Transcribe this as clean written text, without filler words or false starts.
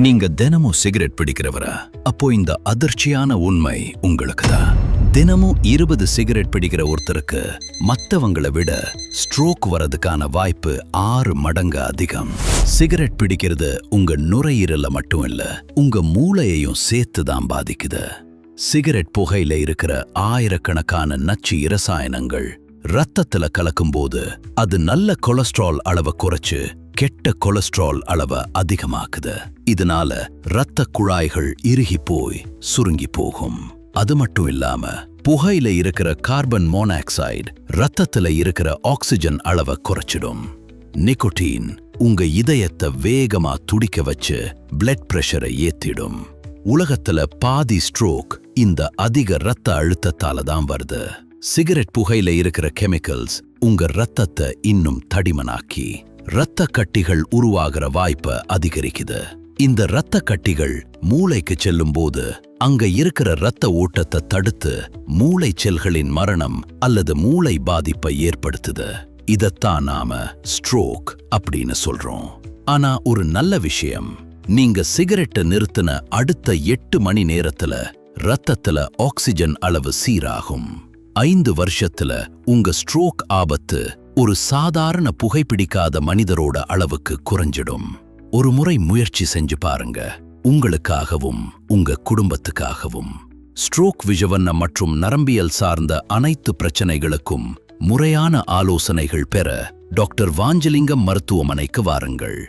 நீங்க தினமும் சிகரெட் பிடிக்கிறவரா? அப்போ இந்த அதிர்ச்சியான உண்மை உங்களுக்கு தான். தினமும் 20 சிகரெட் பிடிக்கிற ஒருத்தருக்கு மத்தவங்களை விட ஸ்ட்ரோக் வரதுக்கான வாய்ப்பு 6 மடங்கு அதிகம். சிகரெட் பிடிக்கிறது உங்க நுரையீரல மட்டும் இல்ல, உங்க மூளையையும் சேர்த்து தான் பாதிக்குது. சிகரெட் புகையில இருக்கிற ஆயிரக்கணக்கான நச்சு இரசாயனங்கள் ரத்தத்துல கலக்கும்போது அது நல்ல கொலஸ்ட்ரால் அளவை குறைச்சு கெட்ட கொலஸ்ட்ரால் அளவை அதிகமாக்குது. இதனால இரத்த குழாய்கள் இறுகி போய் சுருங்கி போகும். அது மட்டும் இல்லாம புகையில இருக்கிற கார்பன் மோனாக்சைடு ரத்தத்துல இருக்கிற ஆக்சிஜன் அளவை குறைச்சிடும். நிக்கோட்டின் உங்க இதயத்தை வேகமா துடிக்க வச்சு பிளட் பிரஷரை ஏத்திடும். உலகத்துல பாதி ஸ்ட்ரோக் இந்த அதிக இரத்த அழுத்தத்தால தான் வருது. சிகரெட் புகையில இருக்கிற கெமிக்கல்ஸ் உங்க ரத்தத்தை இன்னும் தடிமனாக்கி இரத்த கட்டிகள் உருவாகிற வாய்ப்பை அதிகரிக்குது. இந்த இரத்த கட்டிகள் மூளைக்கு செல்லும் போது அங்க இருக்கிற இரத்த ஓட்டத்தை தடுத்து மூளை செல்களின் மரணம் அல்லது மூளை பாதிப்பை ஏற்படுத்துது. இதத்தான் நாம ஸ்ட்ரோக் அப்படின்னு சொல்றோம். ஆனா ஒரு நல்ல விஷயம், நீங்க சிகரெட்டை நிறுத்தின அடுத்த 8 மணி நேரத்துல ரத்தத்துல ஆக்சிஜன் அளவு சீராகும். 5 வருஷத்துல உங்க ஸ்ட்ரோக் ஆபத்து ஒரு சாதாரண புகைப்பிடிக்காத மனிதரோட அளவுக்கு குறைஞ்சிடும். ஒரு முறை முயற்சி செஞ்சு பாருங்க, உங்களுக்காகவும் உங்க குடும்பத்துக்காகவும். ஸ்ட்ரோக், விஷவண்ணம் மற்றும் நரம்பியல் சார்ந்த அனைத்து பிரச்சனைகளுக்கும் முறையான ஆலோசனைகள் பெற டாக்டர் வாஞ்சலிங்கம் மருத்துவமனைக்கு வாருங்கள்.